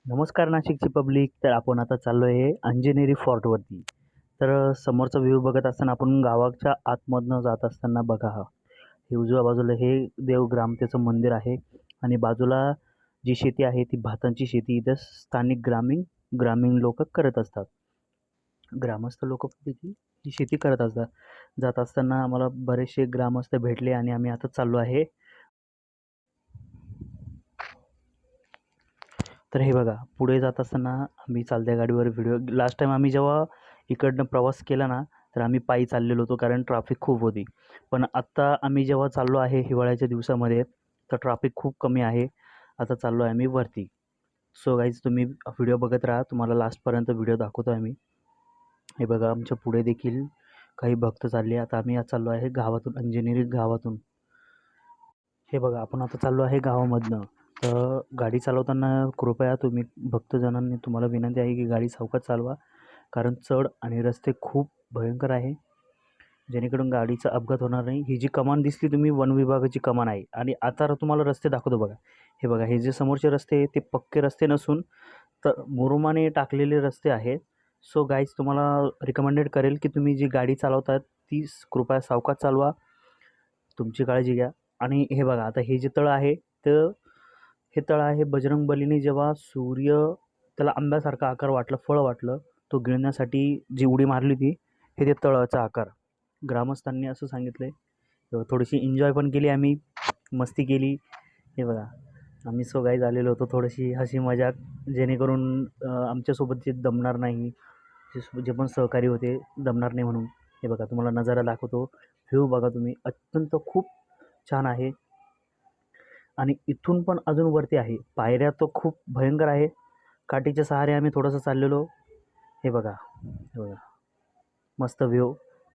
नमस्कार नाशिकची पब्लिक. तर आपण आता चाललो आहे अंजनेरी फोर्टवरती. तर समोरचा व्ह्यू बघत असताना आपण गावाच्या आतमधनं जात असताना बघा हा. हे उजव्या बाजूला हे देवग्रामतेचं मंदिर आहे आणि बाजूला जी शेती आहे ती भातांची शेती इथं स्थानिक ग्रामीण ग्रामीण लोकं करत असतात. ग्रामस्थ लोकं देखील ही शेती करत असतात. जात असताना आम्हाला बरेचसे ग्रामस्थ भेटले आणि आम्ही आता चाललो आहे. तर हे बघा, पुढे जात असताना आम्ही चालत्या गाडीवर व्हिडिओ लास्ट टाईम आम्ही जेव्हा इकडनं प्रवास केला ना, तर आम्ही पायी चाललेलो होतो कारण ट्रॅफिक खूप होती. पण आत्ता आम्ही जेव्हा चाललो आहे हिवाळ्याच्या दिवसामध्ये, तर ट्रॅफिक खूप कमी आहे. आता चाललो आहे आम्ही वरती. सो गाईज तुम्ही व्हिडिओ बघत राहा. तुम्हाला लास्टपर्यंत व्हिडिओ दाखवतो आहे मी. हे बघा आमच्या पुढे देखील काही भक्त चालले. आता आम्ही आज चाललो आहे गावातून, अंजनेरी गावातून. हे बघा आपण आता चाललो आहे गावामधनं. तर गाडी चालवताना कृपया तुम्ही भक्तजनांनी तुम्हाला विनंती आहे की गाडी सावकाश चालवा. कारण चढ आणि रस्ते खूप भयंकर आहे. जेणेकरून गाडीचा अपघात होणार नाही. ही जी कमान दिसली तुम्ही वन विभागाची कमान आहे आणि आता तुम्हाला रस्ते दाखवतो बघा. हे बघा हे जे समोरचे रस्ते आहे ते पक्के रस्ते नसून तर मुरुमाने टाकलेले रस्ते आहेत. सो गाईज तुम्हाला रिकमेंडेड करेल की तुम्ही जी गाडी चालवतात ती कृपया सावकाश चालवा. तुमची काळजी घ्या. आणि हे बघा आता हे जे तळं आहे तर हे तळं आहे बजरंगबलीने जेव्हा सूर्य त्याला आंब्यासारखा आकार वाटला, फळ वाटलं, तो गिळण्यासाठी जी उडी मारली होती, हे ते तळाचा आकार. ग्रामस्थांनी असं सांगितलं आहे. थोडीशी एन्जॉय पण केली आम्ही, मस्ती केली. हे बघा आम्ही गाईज आलेलो होतो. थोडीशी हसी मजाक जेणेकरून आमच्यासोबत जे दमणार नाही, जे पण सहकारी होते दमणार नाही म्हणून. हे बघा तुम्हाला नजारा दाखवतो. व्ह्यू बघा तुम्ही. अत्यंत खूप छान आहे. आणि इथून पण अजून वरती आहे. पायऱ्या तर खूप भयंकर आहे. काठीच्या सहारे आम्ही थोडंसं चाललेलो. हे बघा, हे बघा. मस्त व्ह्यू.